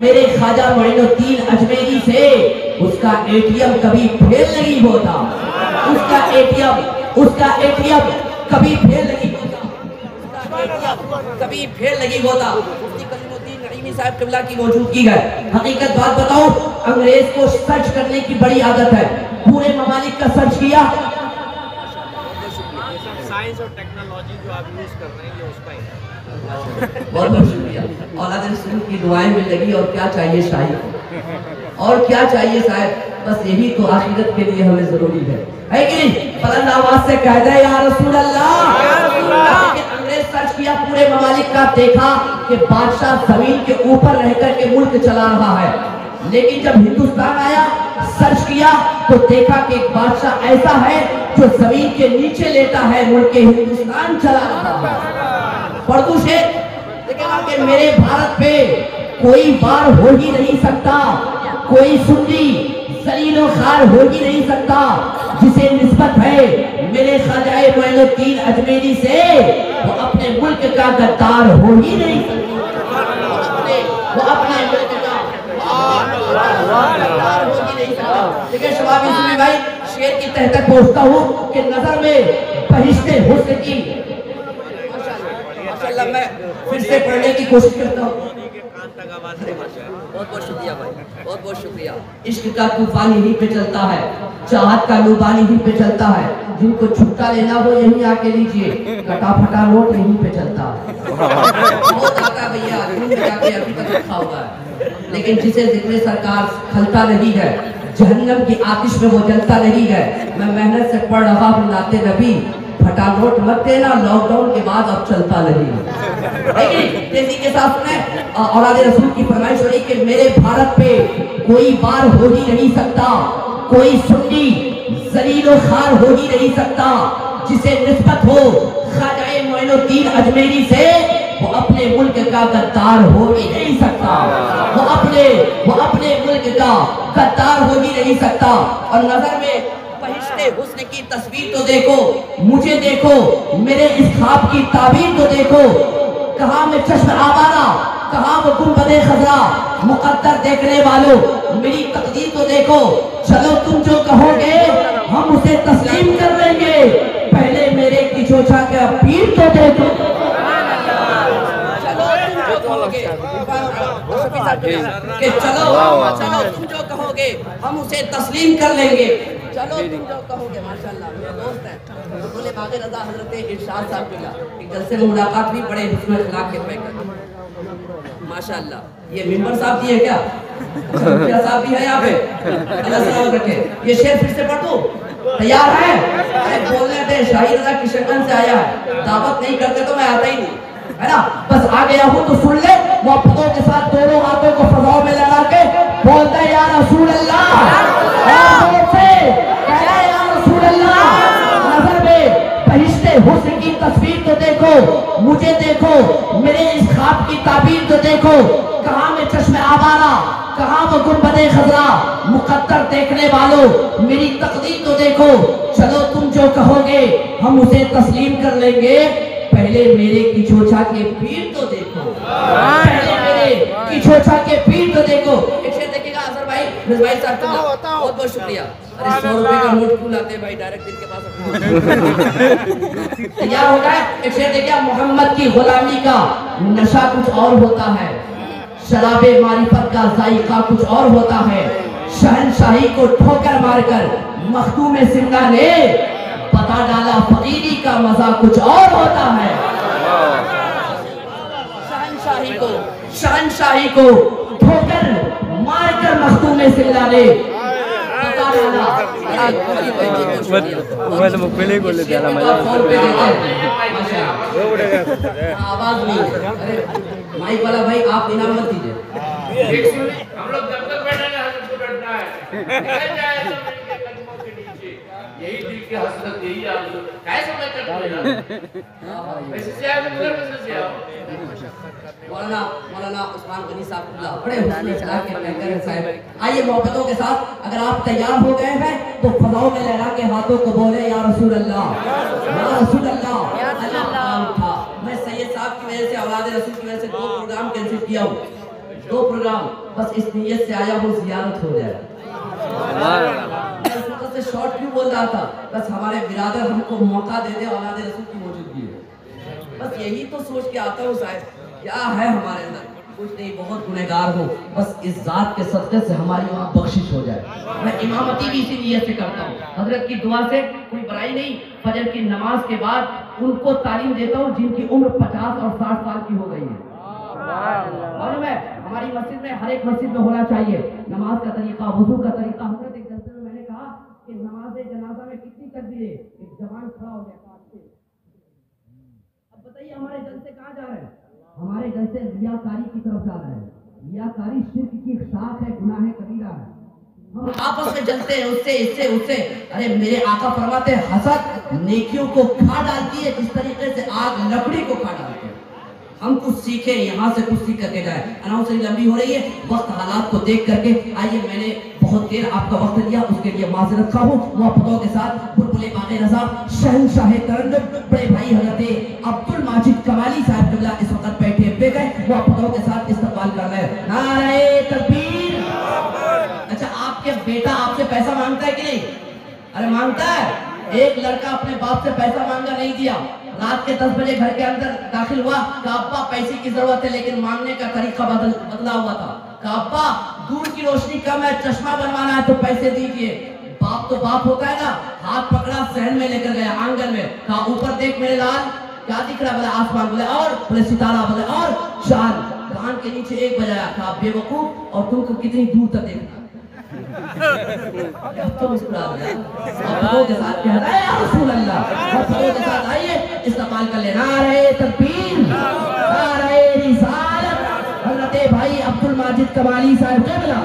मेरे ख्वाजा मोइनुद्दीन अजमेरी से उसका एटीएम कभी फेल नहीं होता, उसका एटीएम कभी फेल नहीं होता, कभी फेल नहीं होता। मुफ्ती कलीमुद्दीन नईमी साहब किबला की मौजूदगी है। हकीकत बात बताओ, अंग्रेज को सर्च करने की बड़ी आदत है। पूरे ममालिक का सर्च किया। साइंस और टेक्नोलॉजी जो आप यूज कर रहे हैं ये उसका ही है। बहुत बहुत शुक्रिया। औलाद रसूल की दुआएं में लगी। और क्या चाहिए शायद, और क्या चाहिए शायद, बस यही तो आखिरत के लिए हमें जरूरी है कि नहीं? बुलंद आवाज से कह दे या रसूल अल्लाह। अंग्रेज सर्च किया पूरे ममालिक का, देखा कि बादशाह जमीन के ऊपर रहकर के मुल्क चला रहा है। लेकिन जब हिंदुस्तान आया, सर्च किया तो देखा कि एक बादशाह ऐसा है जो जमीन के नीचे लेटा है, मुल्क के हिंदुस्तान चला रहा है। पढ़तू शेख देखा कि मेरे भारत पे कोई बार हो ही नहीं सकता, कोई सुन्नी जलीलो खार हो ही नहीं सकता जिसे निस्बत है मेरे ख्वाजा मोइनुद्दीन अजमेरी से। वो अपने मुल्क का गद्दार हो ही नहीं सकता, वो अपने मुल्क का गद्दार हो ही नहीं सकता। देखिए शबाबी सुनी भाई, शेर की तह तक पहुंचता हूँ कि नजर में बहिश्ते हुस्न की माशाल्लाह मैं फिर से पढ़ने की कोशिश करता हूँ। बहुत बहुत शुक्रिया भाई, बहुत बहुत शुक्रिया। इश्क का तूफान यहीं पे चलता है, चाहत का लुबान यहीं पे चलता है। जिनको छुट्टा लेना हो यहीं आके लीजिए, कटा फटा नोट यहीं पे चलता है। बहुत आता भैया, जाके अभी तक रखा हुआ है। लेकिन जिसे जिक्र सरकार खलता नहीं है, जहन्नम की आतिश में वो जलता नहीं है। मैं मेहनत से पढ़ रहा हूँ नाते नबी, फटा नोट मत देना, लॉकडाउन के बाद अब चलता नहीं। तेजी के साथ सुने औलाद रसूल की फरमाइश हो रही कि मेरे भारत पे कोई बार हो ही नहीं सकता, कोई सुन्नी जलीलो खार हो ही नहीं सकता जिसे निस्बत हो ख्वाजा मोइनुद्दीन अजमेरी से। वो अपने मुल्क का गद्दार हो ही नहीं सकता, वो अपने मुल्क का गद्दार हो ही नहीं सकता। और नजर में बहिश्ते हुस्न की तस्वीर तो देखो, मुझे देखो, मेरे इस ख्वाब की ताबीर तो देखो। कहाँ में चश्म आवारा, कहाँ वो गुंबदे खजरा, मुकद्दर देखने वालों मेरी तकदीर तो देखो। चलो तुम जो कहोगे हम उसे तस्लीम कर लेंगे, पहले मेरे की चोचा का पीर तो देखो। कि चलो तुम जो कहोगे हम उसे तस्लीम कर लेंगे, चलो तुम जो कहोगे। माशाल्लाह मेरे दोस्त हैं बोले बागे रजा हजरत इरशाद साहब के एक जलसे में मुलाकात भी बड़े हुस्न अखलाक के पैकर माशाल्लाह। ये मिंबर साहब जी है क्या? क्या साहब भी है यहाँ पे? अल्लाह सलामत रखे। ये शेर फिर से पढ़ दो, तैयार है? बोलने थे शाही रजा किशनगंज से आया है, दावत नहीं करते तो मैं आता ही नहीं है ना। बस आ गया हूँ तो सुन ले। मोहब्बतों के साथ दोनों हाथों को फजाओं में लगा के बोलते हैं या रसूल अल्लाह, या रसूल अल्लाह। नजर में बहिश्ते हुस्न की तस्वीर तो देखो, मुझे देखो, मेरे इस ख्वाब की ताबीर तो देखो। कहाँ में चश्मे आवारा, कहाँ वो गुंबदे खजरा, मुकद्दर देखने वालों मेरी तकदीर तो देखो। चलो तुम जो कहोगे हम उसे तस्लीम कर लेंगे, पहले मेरे की चोचा के पीर तो देखो, पहले मेरे की चोचा के पीर तो देखो। एक शेर देखिएगा अजहर भाई, भाई साहब का बहुत बहुत शुक्रिया। अरे 100 रुपए का नोट क्यों लाते भाई, डायरेक्ट दिल के पास तैयार हो गए। एक शेर देखिए, मोहम्मद की गुलामी का नशा कुछ और होता है, शराबे मारिफत का जायका कुछ और होता है। शहनशाही को ठोकर मारकर मखदूम सिमला ने पता डाला फकीरी का मजा कुछ और होता है। शहनशाही को ठोकर मारकर मखदूम सिमला ने पता डाला। आवाज नहीं, माइक वाला भाई आप इनाम मत दीजिए। हम लोग जब तक बैठेंगे हजरत को बैठना है, यही दिल की हसरत, यही आरज़ू कैसे मैं कर वैसे से आओ वैसे से आओ। मौलाना उस्मान गनी साहब बड़े हुस्न अखलाक के पैकर साहब। आइए मोहब्बतों के साथ, अगर आप तैयार हो गए हैं तो फजाओं में लहरा के हाथों को बोले या रसूल अल्लाह, या रसूल अल्लाह, या रसूल अल्लाह। मैं सैयद साहब की वजह से, औलाद रसूल की वजह से 2 प्रोग्राम कैंसिल किया हूँ। 2 प्रोग्राम, बस इस नीयत से आया हूँ जियारत हो जाए। मैं से शॉर्ट क्यों बोल रहा था, बस हमारे बिरादर हमको मौका दे दे औलाद रसूल की मौजूदगी है, बस यही तो सोच के आता हूँ। शायद क्या है हमारे अंदर, कुछ नहीं, बहुत गुनहगार हूँ, बस इस जात के सदक़े से हमारी वहाँ बख्शिश हो जाए। मैं इमामती भी इसी नीयत से करता हूँ, हजरत की दुआ से, कोई बुराई नहीं। फजर की नमाज के बाद उनको तालीम देता हूँ जिनकी उम्र 50 और 60 साल की हो गई है। मालूम है हमारी मस्जिद में, हर एक मस्जिद में होना चाहिए नमाज का तरीका, वजू का तरीका। हजरत एक जलसे में मैंने कहा कि नमाज जनाजा में कितनी तकबीरें, एक जवान खड़ा हो गया। अब बताइए हमारे जलसे कहाँ जा रहे हैं? हमारे जलसे रियाकारी की तरफ जा रहे हैं। रियाकारी शिर्क की शाख है, गुनाह कबीरा है। हम आपस में जलते हैं, उससे इससे उससे। अरे मेरे आका फरमाते हैं हसद नेकियों को खा डालती है जिस तरीके से आग लकड़ी को खा डालती है। हम कुछ सीखे, यहाँ से कुछ सीख करके जाए। अनाउंसरी लंबी हो रही है, वक्त हालात को देख करके आइए, मैंने बहुत देर आपका वक्त लिया, उसके लिए माजरत खा हूँ। मोहब्बतों के साथ बुलबुले बाग़े रज़ा शहंशाह तरन्नुम बड़े भाई हज़रत अब्दुल माजिद कमाली साहब क़िबला इस वक्त बैठे हुए गए, मोहब्बतों के साथ इस्तक़बाल कर रहे हैं। नारे तकबीर। अच्छा, आपके बेटा आपसे पैसा मांगता है कि नहीं? अरे मांगता है। एक लड़का अपने बाप से पैसा मांगा, नहीं दिया। रात के 10 बजे घर के अंदर दाखिल हुआ, कहा अब्बा पैसे की जरूरत है, लेकिन मांगने का तरीका बदला हुआ था। कहा अब्बा दूर की रोशनी कम है, चश्मा बनवाना है तो पैसे दीजिए। बाप तो बाप होता है ना, हाथ पकड़ा, सहन में लेकर गया आंगन में, कहा ऊपर देख मेरे लाल, क्या दिख रहा है? बोले आसमान। बोले और? बोले सितारा। बोले और? चांद। कान के नीचे एक बजाया, कहा बेवकूफ, और तुमको कितनी दूर तक देखना। तो मुस्कुरा दिया के साथ कह रहा है या रसूल अल्लाह, और के साथ आइए इस्तेमाल कर लेना। नारे तकबीर, नारे रिसालत, हज़रत भाई अब्दुल माजिद कमाली साहब क़िबला।